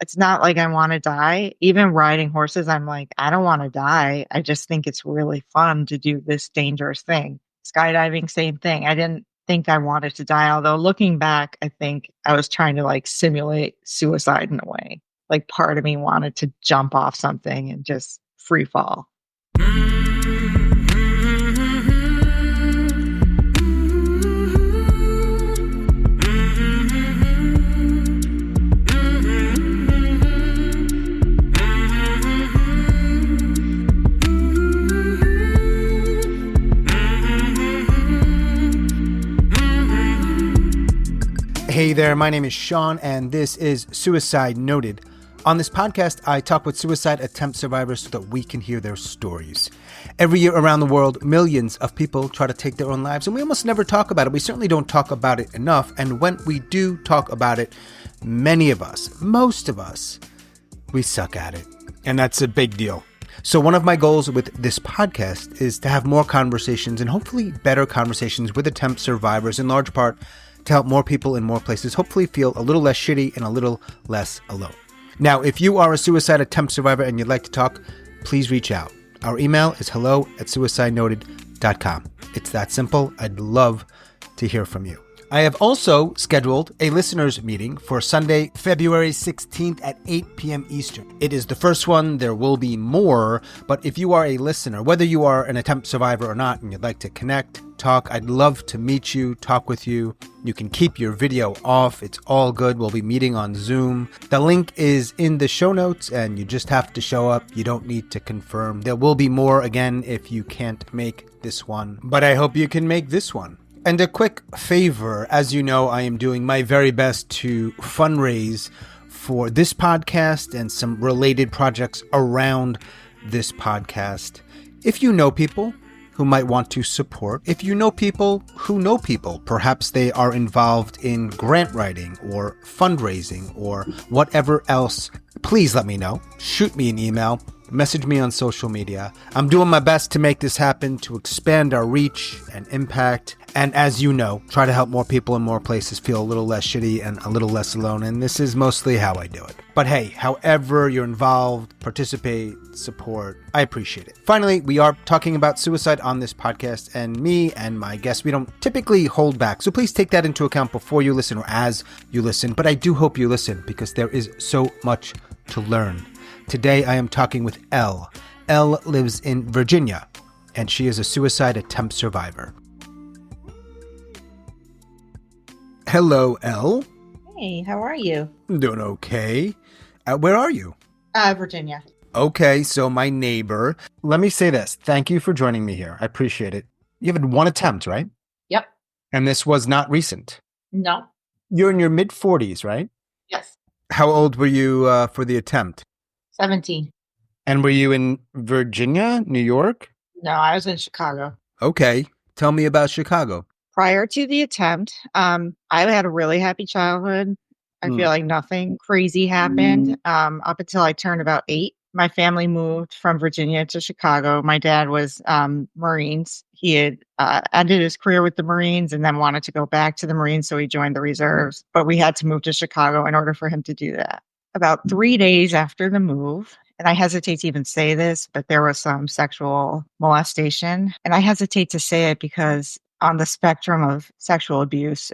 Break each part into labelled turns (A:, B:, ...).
A: It's not like I want to die. Even riding horses, I'm like, I don't want to die. I just think it's really fun to do this dangerous thing. Skydiving, same thing. I didn't think I wanted to die. Although looking back, I think I was trying to like simulate suicide in a way. Like part of me wanted to jump off something and just free fall.
B: Hey there, my name is Sean, and this is Suicide Noted. On this podcast, I talk with suicide attempt survivors so that we can hear their stories. Every year around the world, millions of people try to take their own lives, and we almost never talk about it. We certainly don't talk about it enough, and when we do talk about it, many of us, most of us, we suck at it, and that's a big deal. So one of my goals with this podcast is to have more conversations, and hopefully better conversations with attempt survivors, in large part to help more people in more places hopefully feel a little less shitty and a little less alone. Now, if you are a suicide attempt survivor and you'd like to talk, please reach out. Our email is hello@suicidenoted.com. It's that simple. I'd love to hear from you. I have also scheduled a listeners meeting for Sunday, February 16th at 8 p.m. Eastern. It is the first one. There will be more, but if you are a listener, whether you are an attempt survivor or not, and you'd like to connect, talk, I'd love to meet you, talk with you. You can keep your video off. It's all good. We'll be meeting on Zoom. The link is in the show notes, and you just have to show up. You don't need to confirm. There will be more again if you can't make this one, but I hope you can make this one. And a quick favor, as you know, I am doing my very best to fundraise for this podcast and some related projects around this podcast. If you know people who might want to support, if you know people who know people, perhaps they are involved in grant writing or fundraising or whatever else, please let me know. Shoot me an email. Message me on social media. I'm doing my best to make this happen, to expand our reach and impact. And as you know, try to help more people in more places feel a little less shitty and a little less alone. And this is mostly how I do it. But hey, however you're involved, participate, support, I appreciate it. Finally, we are talking about suicide on this podcast, and me and my guests, we don't typically hold back. So please take that into account before you listen or as you listen. But I do hope you listen because there is so much to learn. Today, I am talking with Elle. Elle lives in Virginia, and she is a suicide attempt survivor. Hello, Elle.
A: Hey, how are you?
B: I'm doing okay. Where are you?
A: Virginia.
B: Okay, so my neighbor. Let me say this. Thank you for joining me here. I appreciate it. You had one attempt, right?
A: Yep.
B: And this was not recent.
A: No.
B: You're in your mid-40s, right?
A: Yes.
B: How old were you for the attempt?
A: 17.
B: And were you in Virginia, New York?
A: No, I was in Chicago.
B: Okay. Tell me about Chicago.
A: Prior to the attempt, I had a really happy childhood. I feel like nothing crazy happened up until I turned about 8. My family moved from Virginia to Chicago. My dad was Marines. He had ended his career with the Marines and then wanted to go back to the Marines, so he joined the reserves. But we had to move to Chicago in order for him to do that. About 3 days after the move, and I hesitate to even say this, but there was some sexual molestation. And I hesitate to say it because on the spectrum of sexual abuse,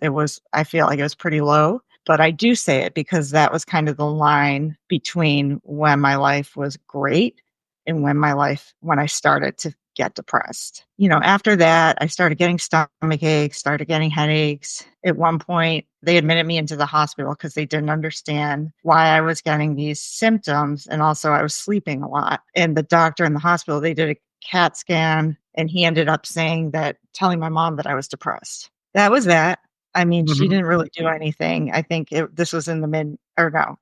A: I feel like it was pretty low. But I do say it because that was kind of the line between when my life was great and when I started to get depressed. After that, I started getting stomach aches, started getting headaches. At one point, they admitted me into the hospital because they didn't understand why I was getting these symptoms. And also I was sleeping a lot. And the doctor in the hospital, they did a CAT scan, and he ended up telling my mom that I was depressed. That was that. I mean, she didn't really do anything. I think this was in the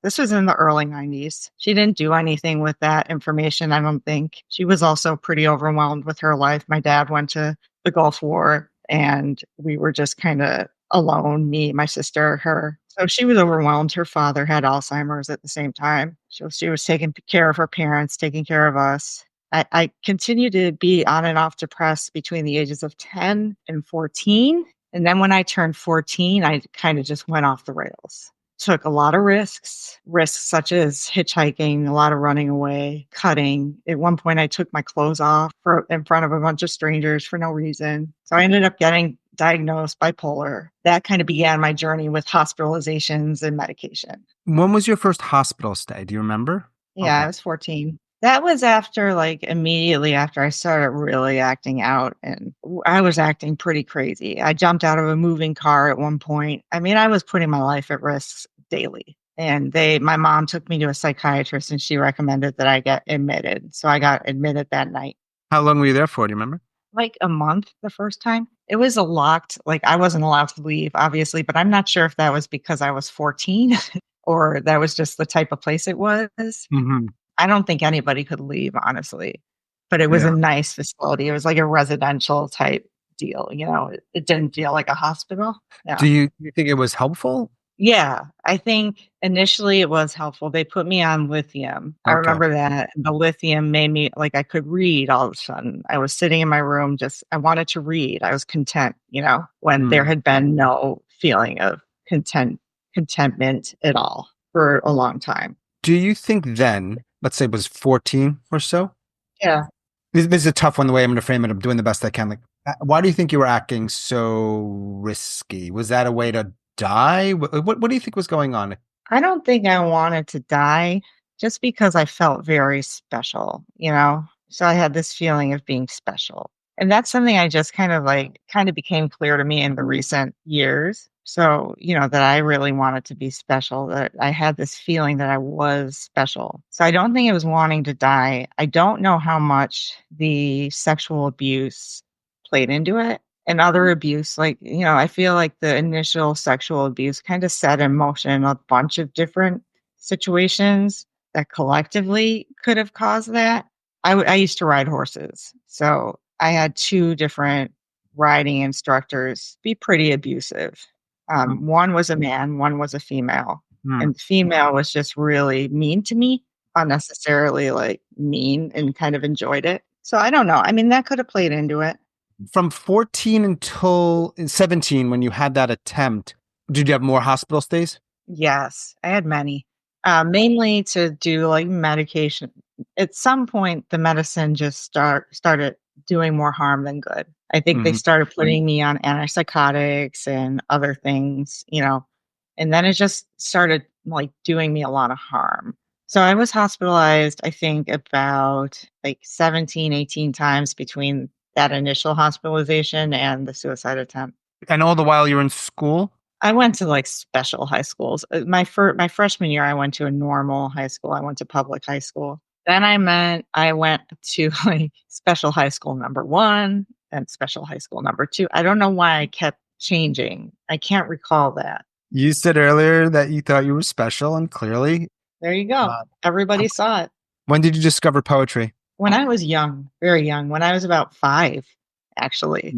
A: this was in the early 90s. She didn't do anything with that information, I don't think. She was also pretty overwhelmed with her life. My dad went to the Gulf War, and we were just kind of alone, me, my sister, her. So she was overwhelmed. Her father had Alzheimer's at the same time. So she was taking care of her parents, taking care of us. I continued to be on and off depressed between the ages of 10 and 14. And then when I turned 14, I kind of just went off the rails. took a lot of risks such as hitchhiking, a lot of running away, cutting. At one point, I took my clothes off in front of a bunch of strangers for no reason. So I ended up getting diagnosed bipolar. That kind of began my journey with hospitalizations and medication.
B: When was your first hospital stay? Do you remember?
A: Yeah, I was 14. That was after, like, immediately after I started really acting out, and I was acting pretty crazy. I jumped out of a moving car at one point. I mean, I was putting my life at risk daily. And my mom took me to a psychiatrist and she recommended that I get admitted. So I got admitted that night.
B: How long were you there for? Do you remember?
A: Like a month the first time. It was a locked, like I wasn't allowed to leave, obviously, but I'm not sure if that was because I was 14 or that was just the type of place it was.
B: Mm-hmm.
A: I don't think anybody could leave, honestly, but it was a nice facility. It was like a residential type deal. It didn't feel like a hospital. Yeah.
B: Do you think it was helpful?
A: Yeah, I think initially it was helpful. They put me on lithium. I remember that. The lithium made me like I could read all of a sudden. I was sitting in my room, I wanted to read. I was content, when there had been no feeling of contentment at all for a long time.
B: Do you think then, let's say it was 14 or so?
A: Yeah.
B: This is a tough one, the way I'm going to frame it. I'm doing the best I can. Like, why do you think you were acting so risky? Was that a way to die? What do you think was going on?
A: I don't think I wanted to die just because I felt very special, So I had this feeling of being special. And that's something I just kind of became clear to me in the recent years. So, that I really wanted to be special, that I had this feeling that I was special. So I don't think it was wanting to die. I don't know how much the sexual abuse played into it. And other abuse, I feel like the initial sexual abuse kind of set in motion a bunch of different situations that collectively could have caused that. I used to ride horses. So I had 2 different riding instructors be pretty abusive. One was a man, one was a female. And the female was just really mean to me, unnecessarily like mean, and kind of enjoyed it. So I don't know. I mean, that could have played into it.
B: From 14 until 17, when you had that attempt, did you have more hospital stays?
A: Yes, I had many, mainly to do like medication. At some point, the medicine just started doing more harm than good. I think they started putting me on antipsychotics and other things, and then it just started like doing me a lot of harm. So I was hospitalized, I think about like 17, 18 times between that initial hospitalization and the suicide attempt.
B: And all the while you're in school?
A: I went to like special high schools. My freshman year, I went to a normal high school. I went to public high school. Then I went to like special high school number 1 and special high school number 2. I don't know why I kept changing. I can't recall that.
B: You said earlier that you thought you were special, and clearly.
A: There you go. Everybody saw it.
B: When did you discover poetry?
A: When I was young, very young, when I was about 5, actually,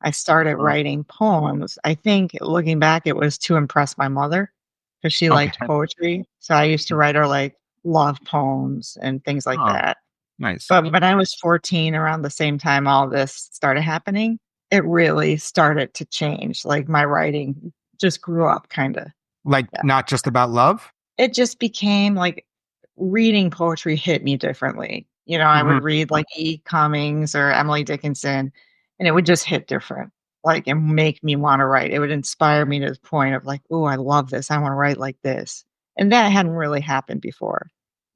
A: I started writing poems. I think looking back, it was to impress my mother because she liked poetry. So I used to write her like love poems and things like that.
B: Nice.
A: But when I was 14, around the same time all this started happening, it really started to change. Like my writing just grew up kind of.
B: Like not just about love?
A: It just became like reading poetry hit me differently. I would read like E. Cummings or Emily Dickinson, and it would just hit different, like, and make me want to write. It would inspire me to the point of like, oh, I love this. I want to write like this. And that hadn't really happened before.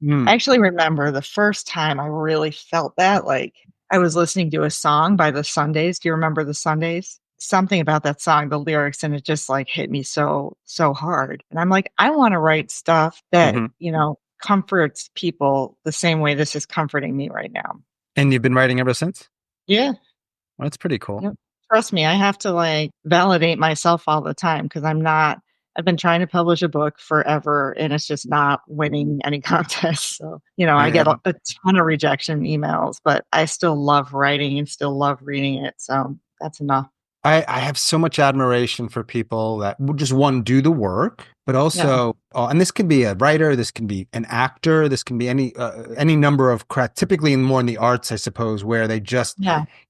A: I actually remember the first time I really felt that, like I was listening to a song by the Sundays. Do you remember the Sundays? Something about that song, the lyrics, and it just like hit me so hard. And I'm like, I want to write stuff that, comforts people the same way this is comforting me right now.
B: And you've been writing ever since?
A: Yeah.
B: Well, that's pretty cool.
A: Yeah. Trust me, I have to like validate myself all the time because I've been trying to publish a book forever and it's just not winning any contests. So, I get a ton of rejection emails, but I still love writing and still love reading it. So that's enough.
B: I have so much admiration for people that just do the work, but also, and this can be a writer, this can be an actor, this can be any number of typically more in the arts, I suppose, where they just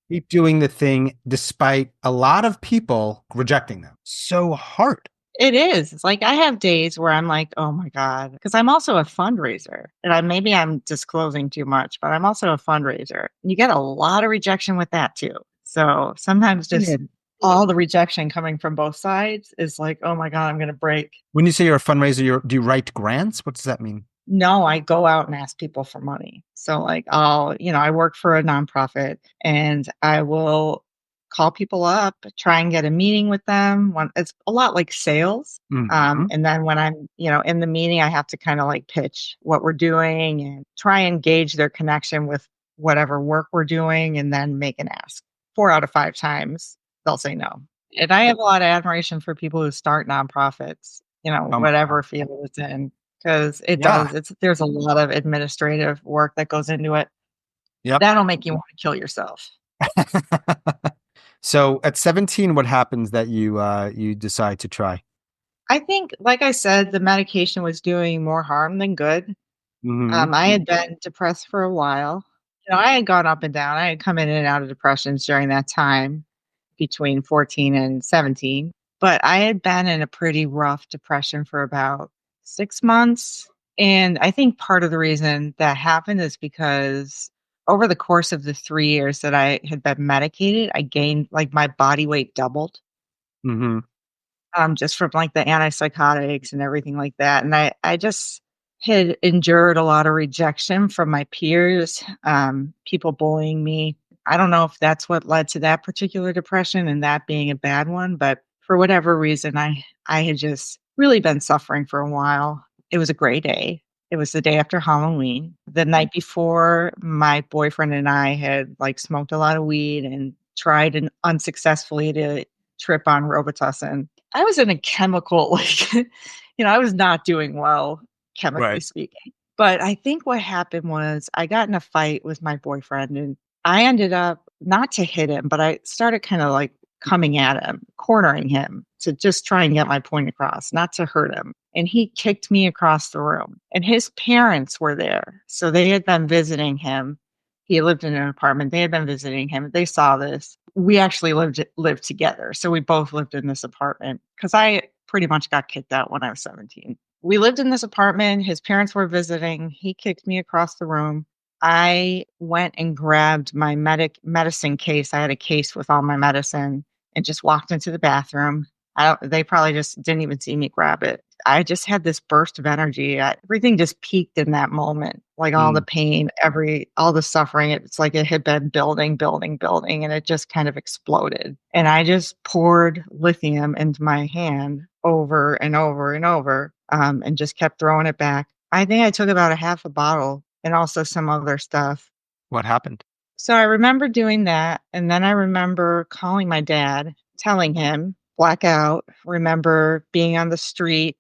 B: keep doing the thing despite a lot of people rejecting them. So hard.
A: It is. It's like I have days where I'm like, "Oh my god," because I'm also a fundraiser, and maybe I'm disclosing too much, but I'm also a fundraiser. You get a lot of rejection with that too. So sometimes just
B: Good.
A: all the rejection coming from both sides is like, "Oh my god, I'm gonna break."
B: When you say you're a fundraiser, do you write grants? What does that mean?
A: No, I go out and ask people for money. So, like, I work for a nonprofit and I will call people up, try and get a meeting with them. It's a lot like sales.
B: Hmm.
A: And then when I'm, in the meeting, I have to kind of like pitch what we're doing and try and gauge their connection with whatever work we're doing and then make an ask. 4 out of 5 times, they'll say no. And I have a lot of admiration for people who start nonprofits,
B: Oh my God.
A: whatever field it's in. 'Cause
B: Yeah.
A: there's a lot of administrative work that goes into it.
B: Yep.
A: That'll make you wanna kill yourself.
B: So at 17, what happens that you decide to try?
A: I think, like I said, the medication was doing more harm than good.
B: Hmm.
A: I had been depressed for a while. I had gone up and down. I had come in and out of depressions during that time between 14 and 17, but I had been in a pretty rough depression for about 6 months, and I think part of the reason that happened is because over the course of the 3 years that I had been medicated, I gained like, my body weight doubled,
B: Hmm.
A: just from, like, the antipsychotics and everything like that, and I just had endured a lot of rejection from my peers, people bullying me. I don't know if that's what led to that particular depression and that being a bad one, but for whatever reason, I had just really been suffering for a while. It was a great day. It was the day after Halloween. The night before, my boyfriend and I had, like, smoked a lot of weed and tried and unsuccessfully to trip on Robitussin. I was in a chemical, like, I was not doing well, chemically
B: Right.
A: speaking. But I think what happened was I got in a fight with my boyfriend and I ended up not to hit him, but I started kind of like coming at him, cornering him to just try and get my point across, not to hurt him. And he kicked me across the room. And his parents were there. So they had been visiting him. He lived in an apartment. They had been visiting him. They saw this. We actually lived together. So we both lived in this apartment because I pretty much got kicked out when I was 17. We lived in this apartment. His parents were visiting. He kicked me across the room. I went and grabbed my medicine case. I had a case with all my medicine and just walked into the bathroom. They probably just didn't even see me grab it. I just had this burst of energy. Everything just peaked in that moment. Like all the
B: Mm.
A: pain, all the suffering. It's like it had been building, building, building, and it just kind of exploded. And I just poured lithium into my hand over and over and over, and just kept throwing it back. I think I took about a half a bottle and also some other stuff.
B: What happened?
A: So I remember doing that, and then I remember calling my dad, telling him, blackout, remember being on the street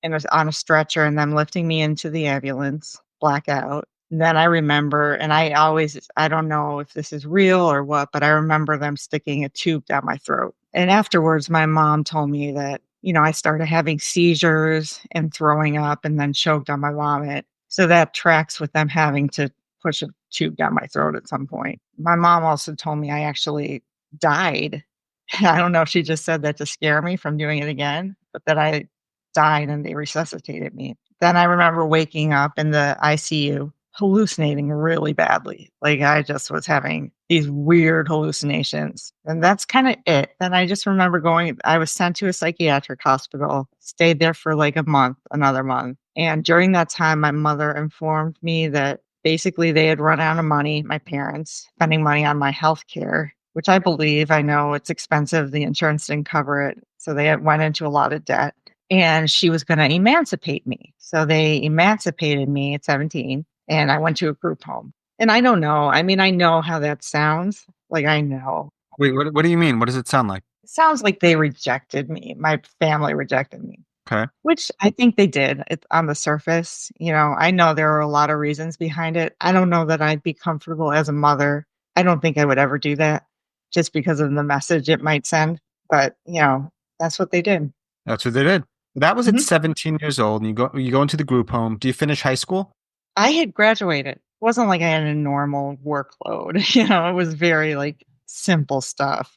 A: and was on a stretcher and them lifting me into the ambulance, blackout. And then I remember, and I don't know if this is real or what, but I remember them sticking a tube down my throat. And afterwards, my mom told me that, I started having seizures and throwing up and then choked on my vomit. So that tracks with them having to push a tube down my throat at some point. My mom also told me I actually died. I don't know if she just said that to scare me from doing it again, but that I died and they resuscitated me. Then I remember waking up in the ICU, hallucinating really badly. Like I just was having these weird hallucinations. And that's kind of it. Then I just remember I was sent to a psychiatric hospital, stayed there for like a month, another month. And during that time, my mother informed me that basically they had run out of money, my parents, spending money on my health care, which I believe. I know it's expensive. The insurance didn't cover it. So they had went into a lot of debt and she was going to emancipate me. So they emancipated me at 17 and I went to a group home. And I don't know. I mean, I know how that sounds. Like I know.
B: Wait, what do you mean? What does it sound like?
A: It sounds like they rejected me. My family rejected me,
B: Okay.
A: which I think they did. It's on the surface. I know there are a lot of reasons behind it. I don't know that I'd be comfortable as a mother. I don't think I would ever do that just because of the message it might send. But, that's what they did.
B: That's what they did. That was at
A: Mhm.
B: 17 years old, and you go into the group home. Do you finish high school?
A: I had graduated. It wasn't like I had a normal workload. It was very like simple stuff.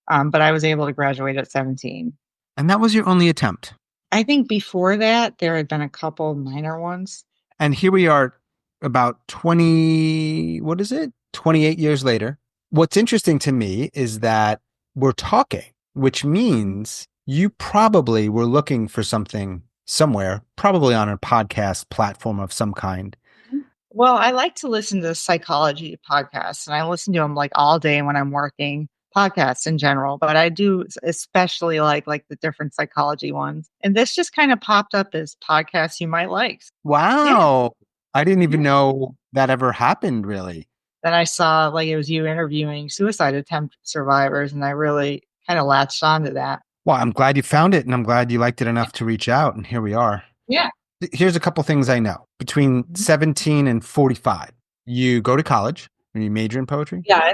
A: But I was able to graduate at 17.
B: And that was your only attempt.
A: I think before that, there had been a couple minor ones.
B: And here we are about 20, what is it? 28 years later. What's interesting to me is that we're talking, which means you probably were looking for something somewhere, probably on a podcast platform of some kind.
A: Well, I like to listen to psychology podcasts, and I listen to them like all day when I'm working, podcasts in general, but I do especially like the different psychology ones. And this just kind of popped up as podcasts you might like. Yeah.
B: Wow. I didn't even
A: Yeah.
B: know that ever happened, really.
A: Then I saw like it was you interviewing suicide attempt survivors, and I really kind of latched onto that.
B: Well, I'm glad you found it and I'm glad you liked it enough to reach out. And here we are.
A: Yeah.
B: Here's a couple things I know. Between
A: Mhm.
B: 17 and 45, you go to college and you major in poetry.
A: Yeah,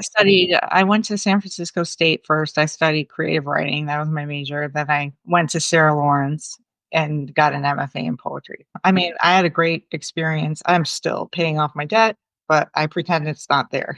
A: I went to San Francisco State first. I studied creative writing. That was my major. Then I went to Sarah Lawrence and got an MFA in poetry. I mean, I had a great experience. I'm still paying off my debt, but I pretend it's not there.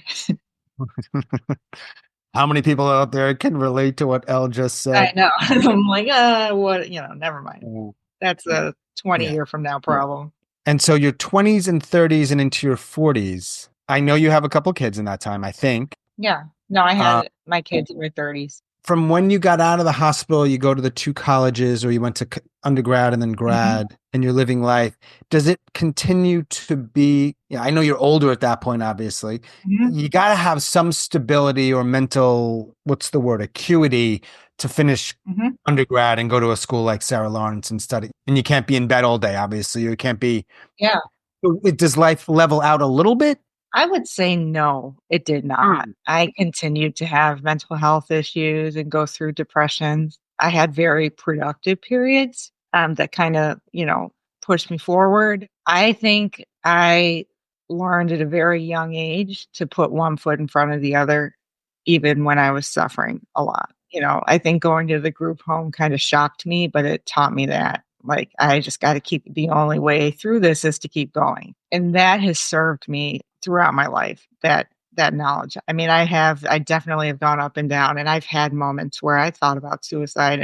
B: How many people out there can relate to what Elle just
A: I
B: said?
A: know. I'm like, what, never mind.
B: Oh,
A: That's a 20
B: yeah.
A: year from now problem.
B: And so your 20s and 30s and into your 40s. I know you have a couple kids in that time, I think.
A: Yeah. No, I
B: Uh,
A: had my kids in their 30s.
B: from when you got out of the hospital, you go to the two colleges or you went to undergrad and then grad and you're living life. Does it continue to be, I know you're older at that point, obviously.
A: Mhm.
B: You got to have some stability or mental, what's the word, acuity to finish
A: Mhm.
B: undergrad and go to a school like Sarah Lawrence and study. And you can't be in bed all day, obviously. You can't be,
A: Yeah.
B: does life level out a little bit?
A: I would say no, it did not. I continued to have mental health issues and go through depressions. I had very productive periods that kind of, pushed me forward. I think I learned at a very young age to put one foot in front of the other, even when I was suffering a lot. I think going to the group home kind of shocked me, but it taught me that. Like, I just got to keep the only way through this is to keep going. And that has served me throughout my life, that knowledge. I mean, I definitely have gone up and down, and I've had moments where I thought about suicide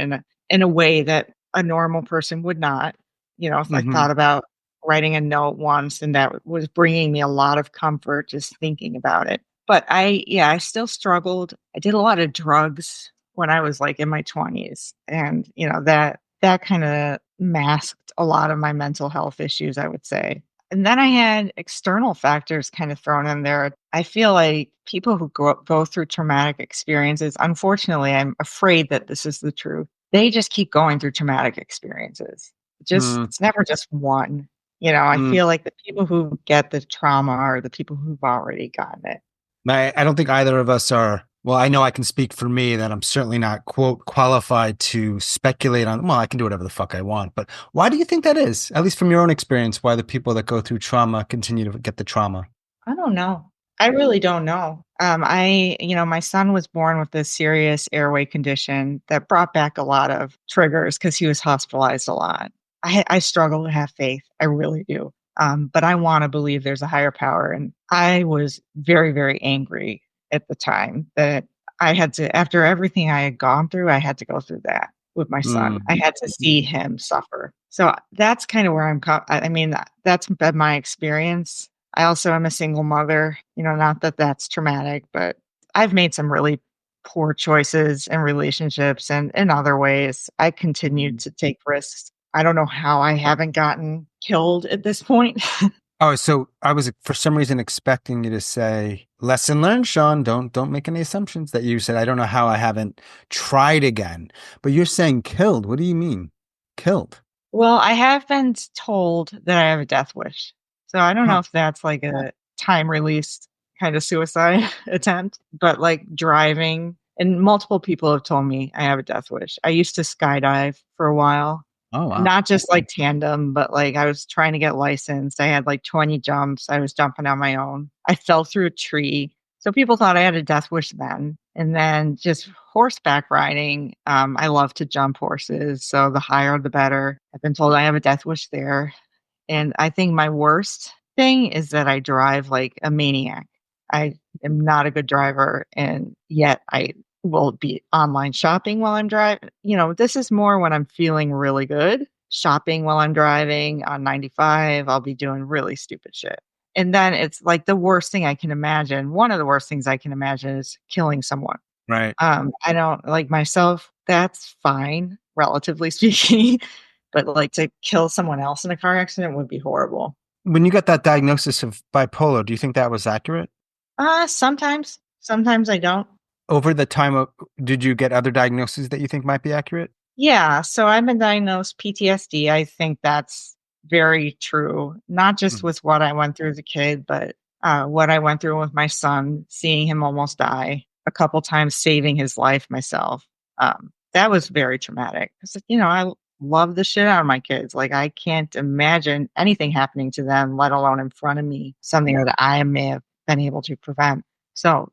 A: in a way that a normal person would not. If I
B: Mm-hmm.
A: thought about writing a note once, and that was bringing me a lot of comfort just thinking about it. But I still struggled. I did a lot of drugs when I was like in my 20s, and that kind of masked a lot of my mental health issues, I would say. And then I had external factors kind of thrown in there. I feel like people who go through traumatic experiences, unfortunately, I'm afraid that this is the truth. They just keep going through traumatic experiences. It's never just one. I
B: Mm-hmm.
A: feel like the people who get the trauma are the people who've already gotten it.
B: I don't think either of us are. Well, I know I can speak for me that I'm certainly not, quote, qualified to speculate on. Well, I can do whatever the fuck I want. But why do you think that is? At least from your own experience, why the people that go through trauma continue to get the trauma?
A: I don't know. I really don't know. My son was born with this serious airway condition that brought back a lot of triggers because he was hospitalized a lot. I struggle to have faith. I really do. But I want to believe there's a higher power. And I was very, very angry at the time that I had to, after everything I had gone through, I had to go through that with my son. I had to see him suffer. So that's kind of where I mean, that's been my experience. I also am a single mother, not that that's traumatic, but I've made some really poor choices in relationships and in other ways. I continued to take risks. I don't know how I haven't gotten killed at this point.
B: Oh, so I was for some reason expecting you to say lesson learned, Sean. Don't make any assumptions that you said. I don't know how I haven't tried again, but you're saying killed. What do you mean killed?
A: Well, I have been told that I have a death wish. So I don't know
B: Huh.
A: if that's like a time released kind of suicide attempt, but like driving, and multiple people have told me I have a death wish. I used to skydive for a while,
B: Oh, wow.
A: not just like tandem, but like I was trying to get licensed. I had like 20 jumps. I was jumping on my own. I fell through a tree. So people thought I had a death wish then. And then just horseback riding. I love to jump horses. So the higher, the better. I've been told I have a death wish there. And I think my worst thing is that I drive like a maniac. I am not a good driver. And yet will be online shopping while I'm driving. This is more when I'm feeling really good. Shopping while I'm driving on 95, I'll be doing really stupid shit. And then it's like the worst thing I can imagine. One of the worst things I can imagine is killing someone.
B: Right.
A: I don't like myself. That's fine, relatively speaking. But like to kill someone else in a car accident would be horrible.
B: When you got that diagnosis of bipolar, do you think that was accurate?
A: Sometimes I don't.
B: Over the time of, did you get other diagnoses that you think might be accurate?
A: Yeah, so I've been diagnosed PTSD. I think that's very true, not just with what I went through as a kid, but what I went through with my son, seeing him almost die a couple times, saving his life myself. That was very traumatic. 'Cause, I love the shit out of my kids. Like, I can't imagine anything happening to them, let alone in front of me, something that I may have been able to prevent. So,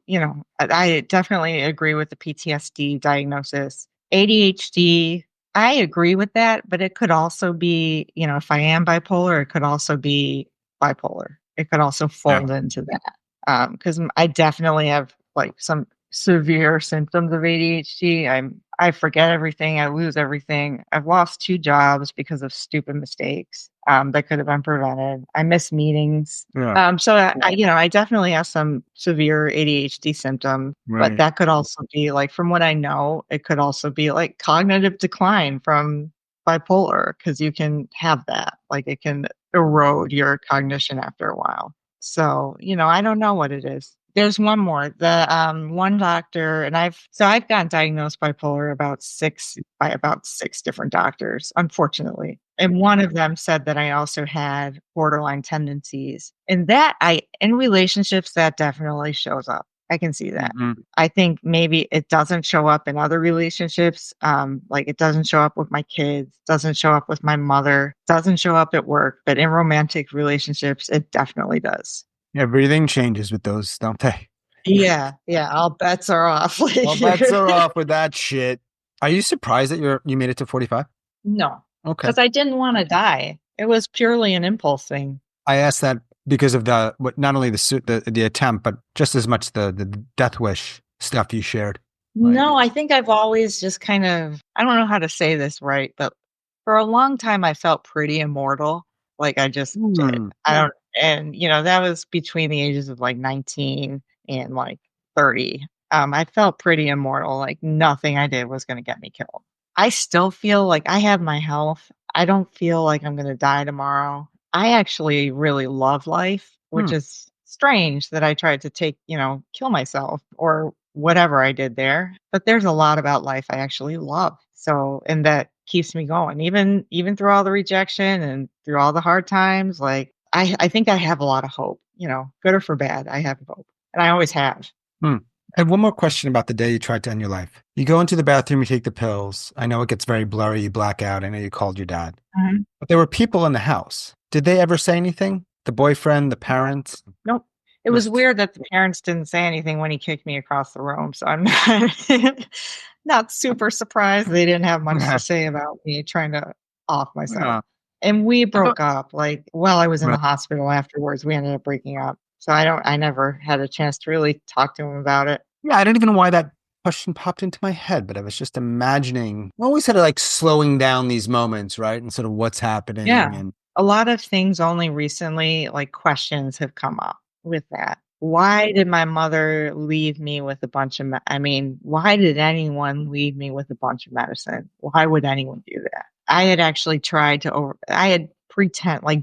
A: I definitely agree with the PTSD diagnosis. ADHD, I agree with that, but it could also be, if I am bipolar, it could also be bipolar. It could also fold into that. Because I definitely have like some severe symptoms of ADHD. I forget everything. I lose everything. I've lost 2 jobs because of stupid mistakes that could have been prevented. I miss meetings.
B: Yeah.
A: So I definitely have some severe ADHD symptoms, but that could also be like, from what I know, it could also be like cognitive decline from bipolar, because you can have that. Like it can erode your cognition after a while. So, I don't know what it is. There's one more. The one doctor, and I've gotten diagnosed bipolar by about 6 different doctors, unfortunately. And one of them said that I also had borderline tendencies. And that in relationships, that definitely shows up. I can see that. I think maybe it doesn't show up in other relationships. Like it doesn't show up with my kids, doesn't show up with my mother, doesn't show up at work, but in romantic relationships, it definitely does.
B: Everything changes with those, don't they?
A: Yeah. All bets are off.
B: All bets are off with that shit. Are you surprised that you made it to 45?
A: No,
B: Okay.
A: because I didn't want to die. It was purely an impulse thing.
B: I asked that because of not only the attempt, but just as much the death wish stuff you shared.
A: No, I think I've always just kind of, I don't know how to say this right, but for a long time I felt pretty immortal. Like I just did. I don't, and that was between the ages of like 19 and like 30. I felt pretty immortal. Like nothing I did was going to get me killed. I still feel like I have my health. I don't feel like I'm going to die tomorrow. I actually really love life, which is strange that I tried to kill myself or whatever I did there. But there's a lot about life I actually love. So, and that keeps me going, even through all the rejection and through all the hard times. Like I think I have a lot of hope, good or for bad. I have hope, and I always have.
B: I have one more question about the day you tried to end your life. You go into the bathroom, you take the pills. I know it gets very blurry. You black out. I know you called your dad. But there were people in the house. Did they ever say anything? The boyfriend, the parents?
A: Nope. It was weird that the parents didn't say anything when he kicked me across the room. So I'm not super surprised they didn't have much to say about me trying to off myself. And we broke up. Like while I was in the hospital afterwards, we ended up breaking up. So I never had a chance to really talk to him about it.
B: Yeah, I don't even know why that question popped into my head, but I was just imagining, I always had to like slowing down these moments, right? And sort of what's happening.
A: Yeah.
B: And
A: a lot of things only recently, like questions have come up with that. Why did my mother leave me with a bunch of, why did anyone leave me with a bunch of medicine? Why would anyone do that? I had actually tried I had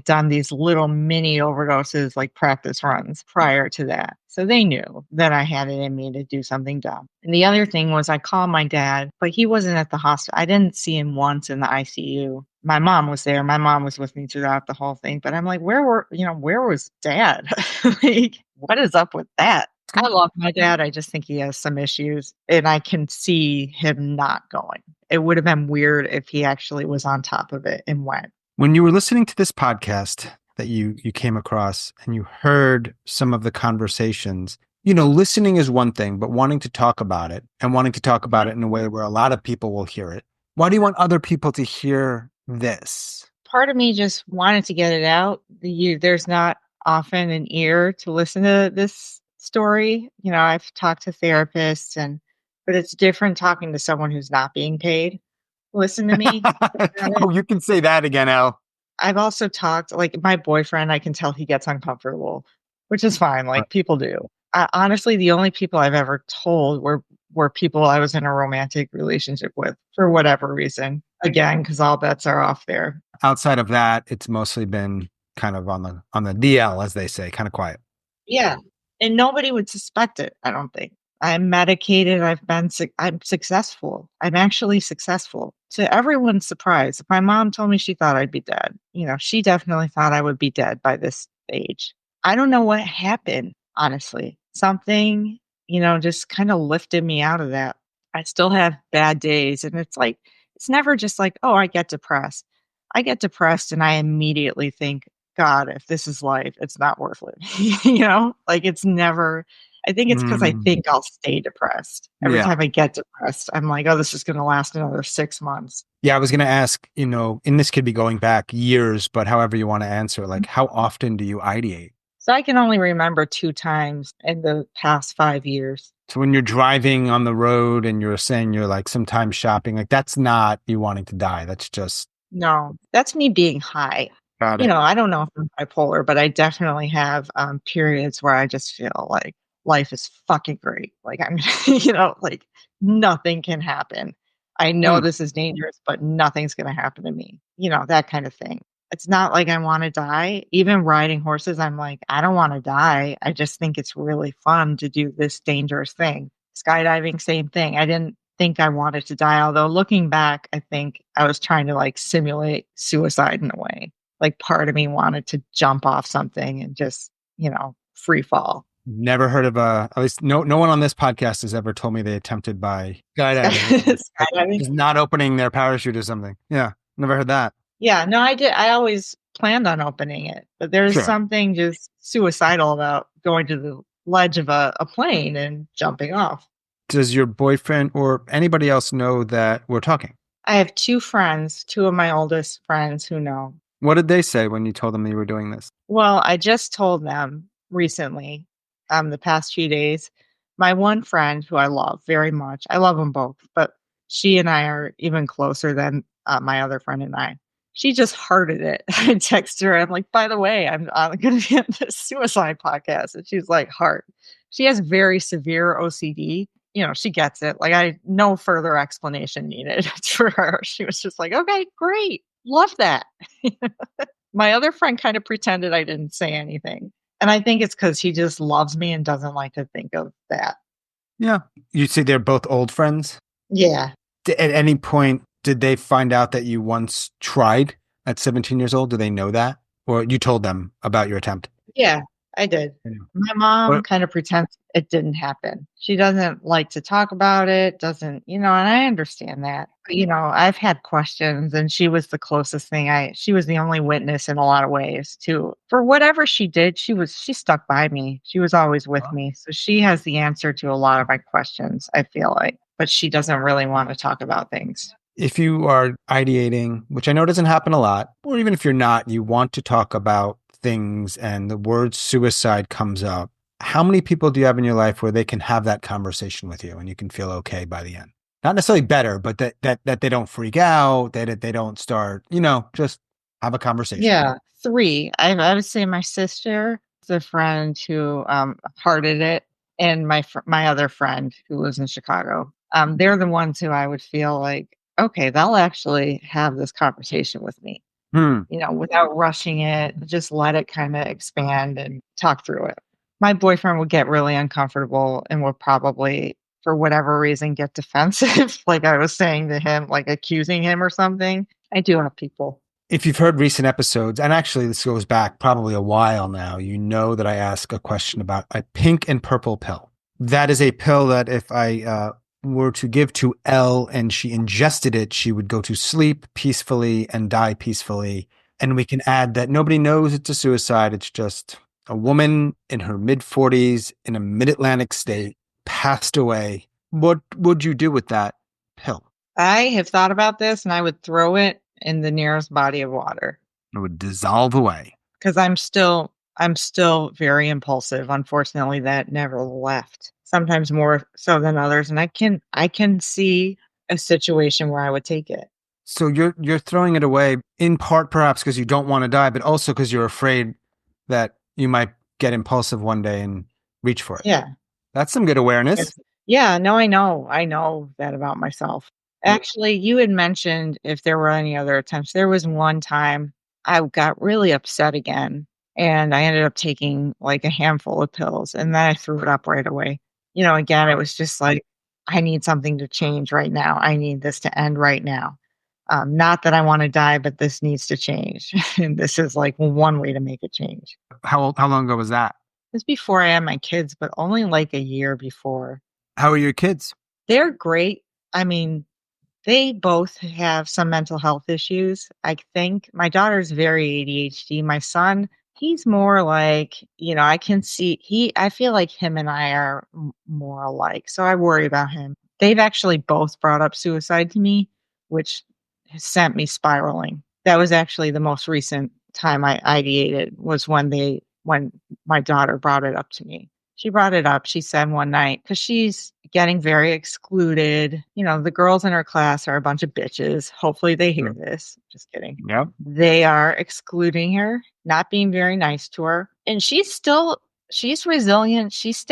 A: done these little mini overdoses, like practice runs prior to that. So they knew that I had it in me to do something dumb. And the other thing was I called my dad, but he wasn't at the hospital. I didn't see him once in the ICU. My mom was there. My mom was with me throughout the whole thing. But I'm like, where was dad? Like, what is up with that? I love my dad. I just think he has some issues, and I can see him not going. It would have been weird if he actually was on top of it and went.
B: When you were listening to this podcast that you came across and you heard some of the conversations, listening is one thing, but wanting to talk about it and wanting to talk about it in a way where a lot of people will hear it. Why do you want other people to hear this?
A: Part of me just wanted to get it out. There's not often an ear to listen to this story. I've talked to therapists and but it's different talking to someone who's not being paid. Listen to me about it.
B: Oh, you can say that again, Elle.
A: I've also talked, like my boyfriend, I can tell he gets uncomfortable, which is fine. Like people do. Honestly, the only people I've ever told were people I was in a romantic relationship with for whatever reason. Again, because all bets are off there.
B: Outside of that, it's mostly been kind of on the DL, as they say, kind of quiet.
A: Yeah, and nobody would suspect it. I don't think. I'm medicated. I'm successful. I'm actually successful. To everyone's surprise, my mom told me she thought I'd be dead. She definitely thought I would be dead by this age. I don't know what happened, honestly. Something, just kind of lifted me out of that. I still have bad days, and it's never just like, oh, I get depressed. I get depressed and I immediately think, God, if this is life, it's not worth it. Like it's never, I think it's because I think I'll stay depressed. Every
B: Yeah.
A: time I get depressed, I'm like, oh, this is going to last another 6 months.
B: Yeah, I was going to ask, and this could be going back years, but however you want to answer, like how often do you ideate?
A: So I can only remember 2 times in the past 5 years.
B: So when you're driving on the road and you're saying you're like sometimes shopping, like that's not you wanting to die. That's just.
A: No, that's me being high.
B: Got it.
A: I don't know if I'm bipolar, but I definitely have periods where I just feel like life is fucking great. Like I'm, like nothing can happen. I know this is dangerous, but nothing's going to happen to me. That kind of thing. It's not like I want to die. Even riding horses, I'm like, I don't want to die. I just think it's really fun to do this dangerous thing. Skydiving, same thing. I didn't think I wanted to die. Although looking back, I think I was trying to like simulate suicide in a way. Like part of me wanted to jump off something and just, free fall.
B: Never heard of at least no one on this podcast has ever told me they attempted by skydiving. Just not opening their parachute or something. Yeah. Never heard that.
A: Yeah, no, I did. I always planned on opening it, but there's something just suicidal about going to the ledge of a plane and jumping off.
B: Does your boyfriend or anybody else know that we're talking?
A: I have 2 friends, 2 of my oldest friends who know.
B: What did they say when you told them that you were doing this?
A: Well, I just told them recently, the past few days, my one friend who I love very much, I love them both, but she and I are even closer than my other friend and I. She just hearted it. I texted her. I'm like, by the way, I'm going to be on this suicide podcast. And she's like, heart. She has very severe OCD. She gets it. Like no further explanation needed for her. She was just like, okay, great. Love that. My other friend kind of pretended I didn't say anything. And I think it's because he just loves me and doesn't like to think of that.
B: Yeah. You say they're both old friends?
A: Yeah.
B: At any point, did they find out that you once tried at 17 years old? Do they know that? Or you told them about your attempt?
A: Yeah, I did. My mom kind of pretends it didn't happen. She doesn't like to talk about it, and I understand that. But, I've had questions, and she was the closest thing she was the only witness in a lot of ways too. For whatever she did, she stuck by me. She was always with me. So she has the answer to a lot of my questions, I feel like, but she doesn't really want to talk about things.
B: If you are ideating, which I know doesn't happen a lot, or even if you're not, you want to talk about things and the word suicide comes up, how many people do you have in your life where they can have that conversation with you and you can feel okay by the end? Not necessarily better, but that they don't freak out, that they don't start, just have a conversation.
A: Yeah, 3. I would say my sister, the friend who hearted it, and my other friend who lives in Chicago. They're the ones who I would feel like, okay, they'll actually have this conversation with me, without rushing it, just let it kind of expand and talk through it. My boyfriend would get really uncomfortable and would probably, for whatever reason, get defensive. Like I was saying to him, like accusing him or something. I do have people.
B: If you've heard recent episodes, and actually this goes back probably a while now, you know that I ask a question about a pink and purple pill. That is a pill that if I were to give to Elle and she ingested it, she would go to sleep peacefully and die peacefully. And we can add that nobody knows it's a suicide. It's just a woman in her mid-40s in a mid-Atlantic state passed away. What would you do with that pill?
A: I have thought about this and I would throw it in the nearest body of water.
B: It would dissolve away.
A: Because I'm still I'm still very impulsive. Unfortunately, that never left. Sometimes more so than others, and I can see a situation where I would take it.
B: So you're throwing it away in part perhaps because you don't want to die, but also because you're afraid that you might get impulsive one day and reach for it.
A: Yeah.
B: That's some good awareness.
A: Yes. Yeah, no, I know. I know that about myself. Actually, you had mentioned if there were any other attempts. There was one time I got really upset again, and I ended up taking, like, a handful of pills, and then I threw it up right away. Again, it was just like, "I need something to change right now. I need this to end right now." Not that I wanna die, but this needs to change, and this is, like, one way to make a change.
B: How long ago was that?
A: It was before I had my kids, but only, like, a year before.
B: How are your kids?
A: They're great. I mean, they both have some mental health issues, I think. My daughter's very ADHD. My son, he's more like, I can see I feel like him and I are more alike. So I worry about him. They've actually both brought up suicide to me, which has sent me spiraling. That was actually the most recent time I ideated was when my daughter brought it up to me. She brought it up, she said one night, because she's getting very excluded. The girls in her class are a bunch of bitches. Hopefully they hear this. Just kidding.
B: Yeah.
A: They are excluding her, not being very nice to her. And she's resilient. She's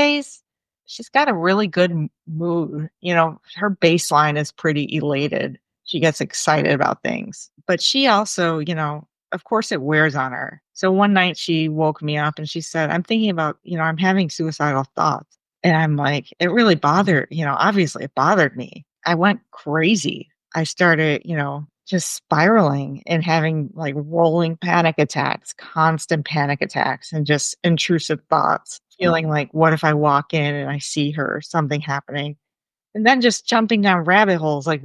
A: got a really good mood. Her baseline is pretty elated. She gets excited about things. But she also, of course it wears on her. So one night she woke me up and she said, "I'm thinking about, I'm having suicidal thoughts." And I'm like, it really bothered, obviously it bothered me. I went crazy. I started, just spiraling and having like rolling panic attacks, constant panic attacks, and just intrusive thoughts, feeling like, what if I walk in and I see her, something happening? And then just jumping down rabbit holes, like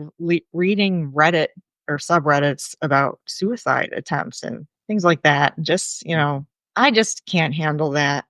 A: reading Reddit or subreddits about suicide attempts and things like that. Just, I just can't handle that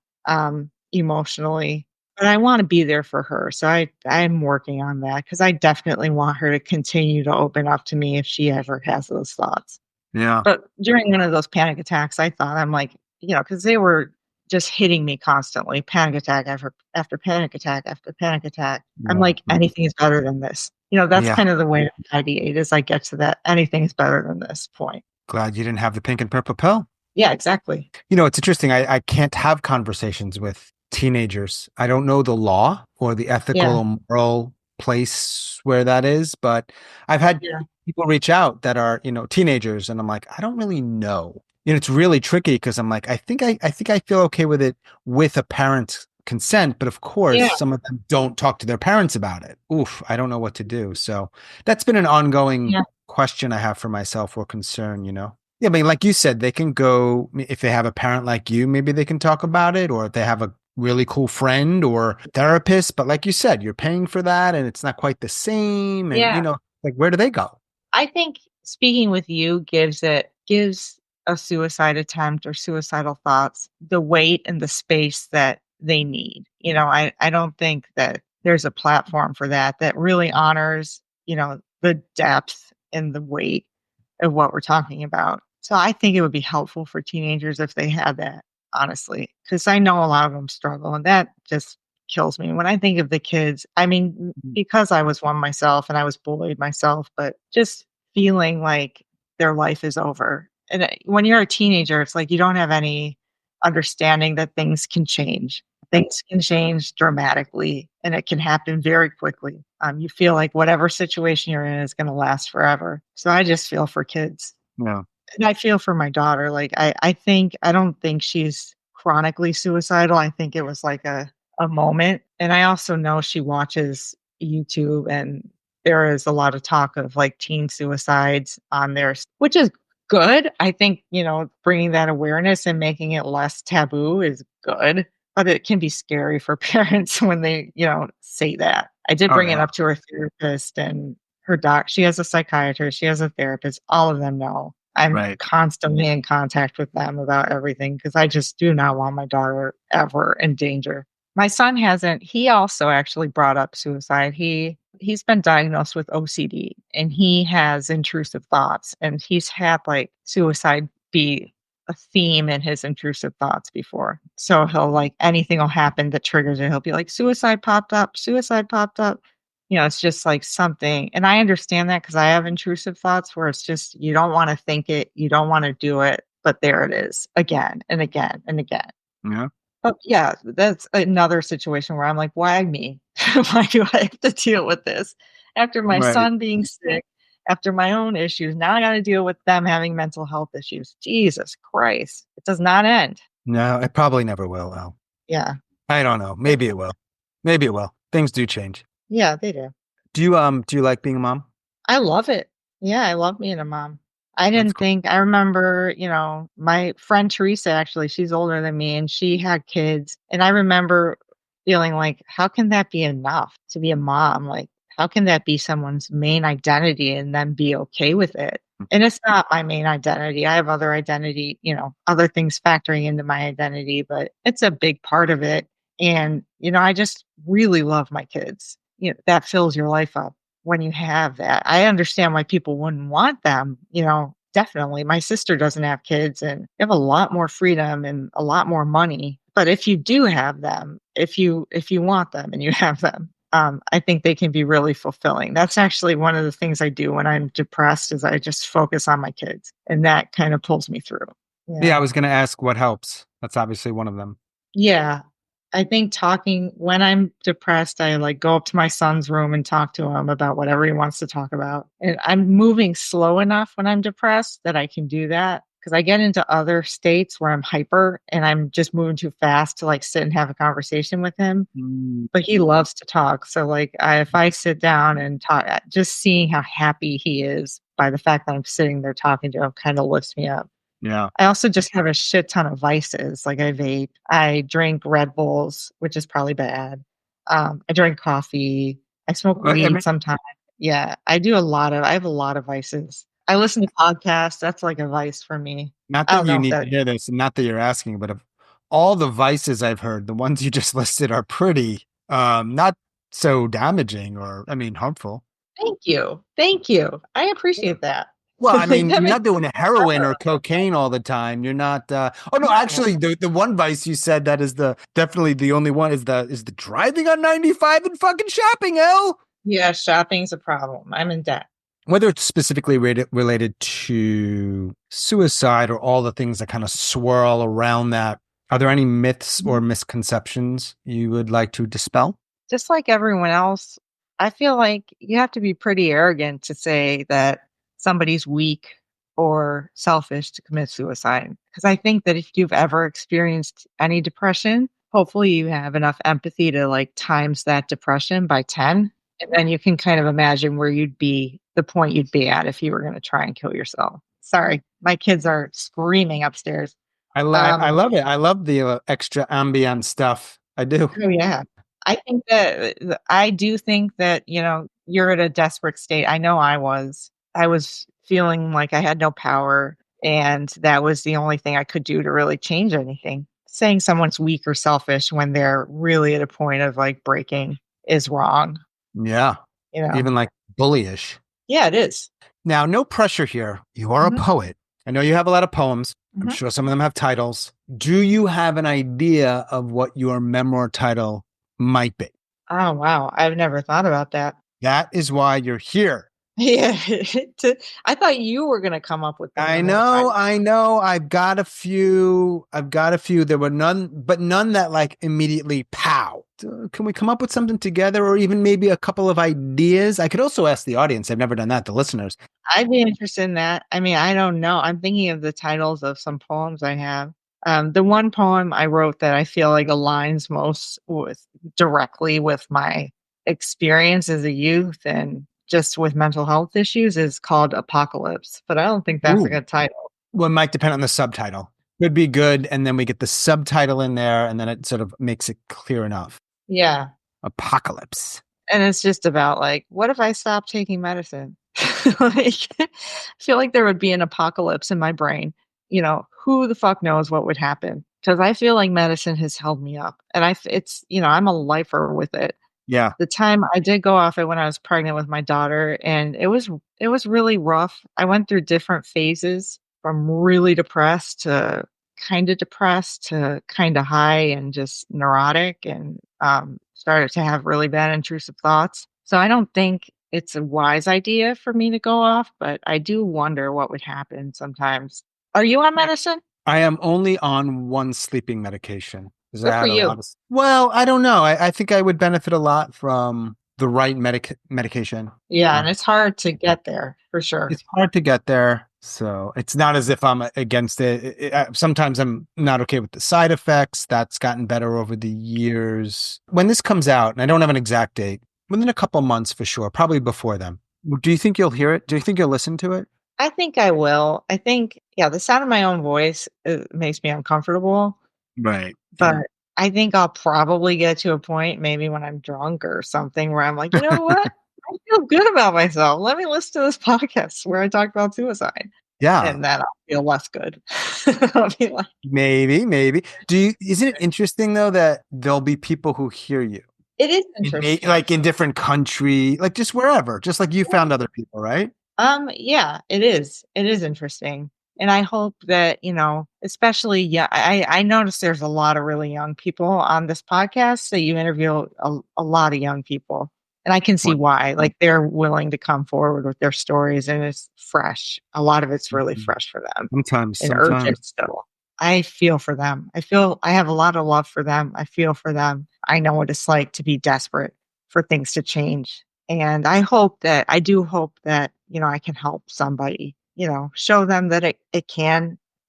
A: emotionally. But I want to be there for her. So I'm working on that because I definitely want her to continue to open up to me if she ever has those thoughts.
B: Yeah.
A: But during one of those panic attacks, I thought, I'm like, because they were just hitting me constantly, panic attack after panic attack after panic attack. I'm
B: Yeah.
A: like, anything is better than this. That's
B: Yeah.
A: kind of the way to ideate as I get to that. Anything is better than this point.
B: Glad you didn't have the pink and purple pill.
A: Yeah, exactly.
B: It's interesting. I can't have conversations with teenagers. I don't know the law or the ethical
A: Yeah.
B: or moral place where that is, but I've had
A: Yeah.
B: people reach out that are, teenagers, and I'm like, I don't really know. It's really tricky because I'm like, I think I feel okay with it with a parent's consent, but of course,
A: Yeah.
B: some of them don't talk to their parents about it. Oof, I don't know what to do. So that's been an ongoing question I have for myself or concern. Yeah, I mean, like you said, they can go if they have a parent like you, maybe they can talk about it, or if they have a really cool friend or therapist. But like you said, you're paying for that, and it's not quite the same. And like, where do they go?
A: I think speaking with you gives a suicide attempt or suicidal thoughts the weight and the space that they need. I don't think that there's a platform for that really honors, the depth and the weight of what we're talking about. So I think it would be helpful for teenagers if they had that, honestly, because I know a lot of them struggle, and that just kills me when I think of the kids. I mean, because I was one myself and I was bullied myself, but just feeling like their life is over. And when you're a teenager, it's like you don't have any understanding that things can change. Things can change dramatically and it can happen very quickly. You feel like whatever situation you're in is going to last forever. So I just feel for kids.
B: Yeah.
A: And I feel for my daughter. Like, I don't think she's chronically suicidal. I think it was like a moment. And I also know she watches YouTube, and there is a lot of talk of like teen suicides on there, which is good. I think, bringing that awareness and making it less taboo is good, but it can be scary for parents when they, say that. I did bring it up to her therapist and her doc. She has a psychiatrist, she has a therapist. All of them know. I'm constantly in contact with them about everything because I just do not want my daughter ever in danger. My son hasn't. He also actually brought up suicide. He's been diagnosed with OCD and he has intrusive thoughts, and he's had like suicide be a theme in his intrusive thoughts before. So he'll like anything will happen that triggers it. He'll be like, suicide popped up, suicide popped up. It's just like something. And I understand that because I have intrusive thoughts where it's just you don't want to think it, you don't want to do it, but there it is again and again and again.
B: Yeah.
A: Oh, yeah, that's another situation where I'm like, "Why me? Why do I have to deal with this? After my
B: Right.
A: son being sick, after my own issues, now I gotta deal with them having mental health issues. Jesus Christ, it does not end."
B: No, it probably never will, Al.
A: Yeah.
B: I don't know. Maybe it will. Maybe it will. Things do change.
A: Yeah, they do.
B: Do you like being a mom?
A: I love it. Yeah, I love being a mom.
B: That's cool.
A: I remember, my friend Teresa, actually, she's older than me and she had kids. And I remember feeling like, how can that be enough to be a mom? Like, how can that be someone's main identity and then be okay with it? And it's not my main identity. I have other identity, other things factoring into my identity, but it's a big part of it. And, I just really love my kids. That fills your life up when you have that. I understand why people wouldn't want them, definitely. My sister doesn't have kids and you have a lot more freedom and a lot more money. But if you do have them, if you want them and you have them, I think they can be really fulfilling. That's actually one of the things I do when I'm depressed is I just focus on my kids and that kind of pulls me through.
B: Yeah,
A: Yeah.
B: I was going to ask what helps. That's obviously one of them.
A: Yeah. I think talking when I'm depressed, I like go up to my son's room and talk to him about whatever he wants to talk about. And I'm moving slow enough when I'm depressed that I can do that because I get into other states where I'm hyper and I'm just moving too fast to like sit and have a conversation with him. But he loves to talk. So like if I sit down and talk, just seeing how happy he is by the fact that I'm sitting there talking to him kind of lifts me up.
B: Yeah.
A: I also just have a shit ton of vices. Like I vape, I drink Red Bulls, which is probably bad. I drink coffee. I smoke
B: I
A: weed
B: mean,
A: sometimes. Yeah, I have a lot of vices. I listen to podcasts. That's like a vice for me.
B: not
A: I
B: that
A: don't know
B: you
A: if
B: need to
A: that,
B: hear this, and not that you're asking, but of all the vices I've heard, the ones you just listed are pretty, not so damaging or, I mean, harmful.
A: thank you. Thank you. I appreciate that.
B: Well, I
A: Like
B: mean,
A: that
B: you're
A: makes
B: not doing
A: me
B: heroin
A: better.
B: or cocaine all the time. You're not. Oh no,
A: No.
B: actually, the one vice you said that is the definitely the only one is the driving on 95 and fucking shopping. L.
A: Yeah, shopping's a problem. I'm in debt.
B: Whether it's specifically related to suicide or all the things that kind of swirl around that, are there any myths or misconceptions you would like to dispel?
A: Just like everyone else, I feel like you have to be pretty arrogant to say that somebody's weak or selfish to commit suicide. Because I think that if you've ever experienced any depression, hopefully you have enough empathy to like times that depression by 10. And then you can kind of imagine where you'd be, the point you'd be at if you were going to try and kill yourself. Sorry, my kids are screaming upstairs.
B: I
A: Um,
B: love it. I love the extra ambient stuff. I do.
A: Oh, yeah. I do think that, you're at a desperate state. I know I was. I was feeling like I had no power, and that was the only thing I could do to really change anything. Saying someone's weak or selfish when they're really at a point of like breaking is wrong,
B: Yeah.
A: you know?
B: Even like bullyish.
A: Yeah, it is.
B: Now, no pressure here. You are a
A: Mhm,
B: poet. I know you have a lot of poems. I'm
A: mhm.
B: sure some of them have titles. Do you have an idea of what your memoir title might be?
A: Oh, wow. I've never thought about that.
B: That is why you're here.
A: Yeah. I thought you were going to come up with the
B: I
A: memoir
B: know,
A: title.
B: I know. I've got a few. I've got a few. There were none, but none that like immediately pow. Can we come up with something together or even maybe a couple of ideas? I could also ask the audience. I've never done that, the listeners.
A: I'd be interested in that. I mean, I don't know. I'm thinking of the titles of some poems I have. The one poem I wrote that I feel like aligns most with directly with my experience as a youth and just with mental health issues is called Apocalypse, but I don't think that's a
B: Ooh.
A: good title.
B: Well, it might depend on the subtitle. Could be good, and then we get the subtitle in there, and then it sort of makes it clear enough.
A: Yeah.
B: Apocalypse.
A: And it's just about like, what if I stop taking medicine? Like, I feel like there would be an apocalypse in my brain. Who the fuck knows what would happen? Because I feel like medicine has held me up, and I'm a lifer with it.
B: Yeah.
A: The time I did go off it when I was pregnant with my daughter, and it was really rough. I went through different phases from really depressed to kind of high and just neurotic, and started to have really bad intrusive thoughts. So I don't think it's a wise idea for me to go off, but I do wonder what would happen sometimes. Are you on medicine?
B: I am only on one sleeping medication. 'Cause I
A: Good for
B: had a lot
A: you.
B: of, well, I don't know. I think I would benefit a lot from the right medication.
A: Yeah, and it's hard to get there for sure.
B: It's hard to get there. So it's not as if I'm against it. Sometimes I'm not okay with the side effects. That's gotten better over the years. When this comes out, and I don't have an exact date, within a couple months for sure, probably before then. Do you think you'll hear it? Do you think you'll listen to it?
A: I think I will. I think, yeah, the sound of my own voice makes me uncomfortable,
B: Right.
A: but I think I'll probably get to a point maybe when I'm drunk or something where I'm like, you know what? I feel good about myself. Let me listen to this podcast where I talk about suicide.
B: Yeah.
A: And then I'll feel less good. I'll be like,
B: Maybe. Isn't it interesting though that there'll be people who hear you?
A: it is interesting.
B: Like in different country, like just wherever, just like you found other people, right?
A: Yeah, it is. It is interesting. And I hope that, especially, yeah, I noticed there's a lot of really young people on this podcast. So you interview a lot of young people. And I can see why. Like they're willing to come forward with their stories and it's fresh. A lot of it's really fresh for them.
B: Sometimes.
A: Urgent still. I feel for them. I have a lot of love for them. I feel for them. I know what it's like to be desperate for things to change. And I do hope that, I can help somebody, show them that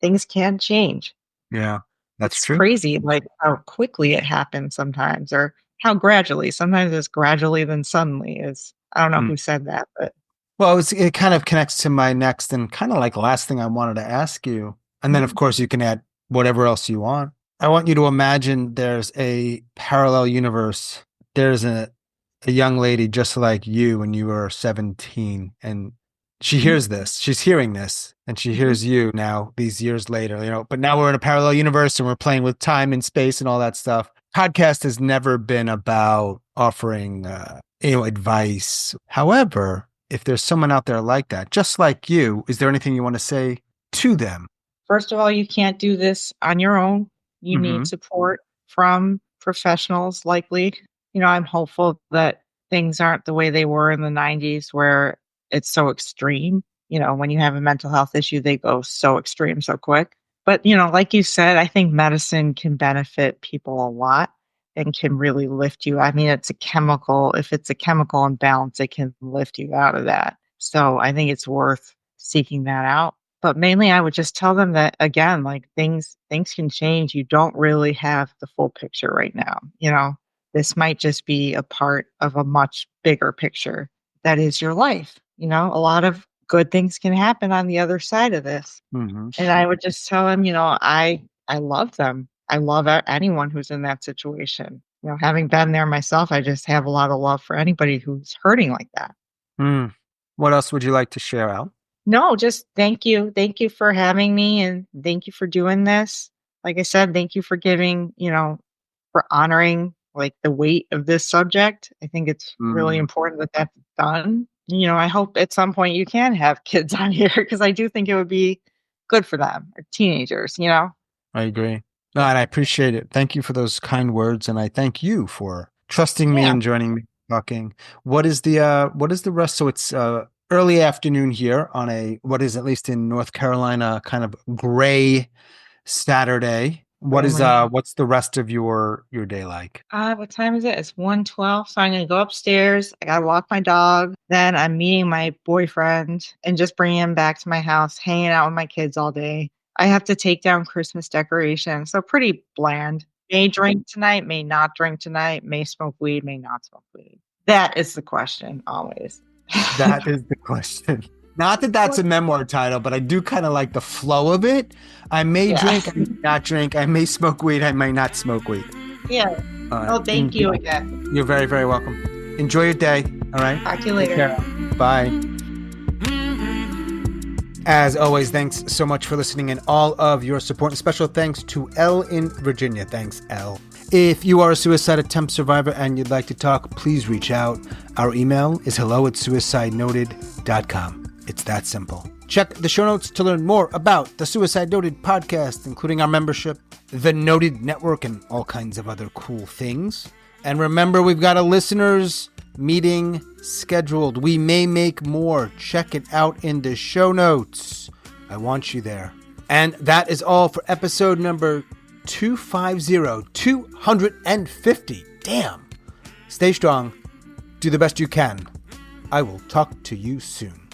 A: things can change.
B: Yeah, that's
A: It's
B: true.
A: crazy, like how quickly it happens sometimes, or how gradually. Sometimes it's gradually, then suddenly is. I don't know who said that, but.
B: Well, it kind of connects to my next and kind of like last thing I wanted to ask you. And then, of course, you can add whatever else you want. I want you to imagine there's a parallel universe. There's a young lady just like you when you were 17, and she hears this. She's hearing this, and she hears you now these years later. But now we're in a parallel universe, and we're playing with time and space and all that stuff. Podcast has never been about offering, advice. However, if there's someone out there like that, just like you, is there anything you want to say to them?
A: First of all, you can't do this on your own. You need support from professionals, likely. I'm hopeful that things aren't the way they were in the 90s where it's so extreme. When you have a mental health issue, they go so extreme so quick. But, like you said, I think medicine can benefit people a lot and can really lift you. I mean, if it's a chemical imbalance, it can lift you out of that. So I think it's worth seeking that out. But mainly I would just tell them that, again, like things can change. You don't really have the full picture right now. This might just be a part of a much bigger picture that is your life. A lot of good things can happen on the other side of this. And I would just tell them, I love them. I love anyone who's in that situation. Having been there myself, I just have a lot of love for anybody who's hurting like that.
B: What else would you like to share out?
A: No, just thank you. Thank you for having me and thank you for doing this. Like I said, thank you for giving, for honoring like the weight of this subject. I think it's really important that that's done. I hope at some point you can have kids on here because I do think it would be good for them or teenagers, I
B: agree. No, and I appreciate it. Thank you for those kind words. And I thank you for trusting me and joining me talking. What is the rest? So it's, early afternoon here on what is at least in North Carolina, kind of gray Saturday. What's the rest of your day like?
A: What time is it? It's 1:12. So I'm going to go upstairs. I got to walk my dog. Then I'm meeting my boyfriend and just bringing him back to my house, hanging out with my kids all day. I have to take down Christmas decorations. So pretty bland. May drink tonight, may not drink tonight, may smoke weed, may not smoke weed. That is the question always.
B: That is the question. Not that that's a memoir title, but I do kind of like the flow of it. I may drink, I may not drink. I may smoke weed, I may not smoke weed.
A: Yeah. Thank you again.
B: You're very, very welcome. Enjoy your day. All right.
A: Talk to you later.
B: Bye. As always, thanks so much for listening and all of your support. And special thanks to Elle in Virginia. Thanks, Elle. If you are a suicide attempt survivor and you'd like to talk, please reach out. Our email is hello@suicidenoted.com. It's that simple. Check the show notes to learn more about the Suicide Noted podcast, including our membership, the Noted Network, and all kinds of other cool things. And remember, we've got a listeners meeting scheduled. We may make more. Check it out in the show notes. I want you there. And that is all for episode number 250. Damn. Stay strong. Do the best you can. I will talk to you soon.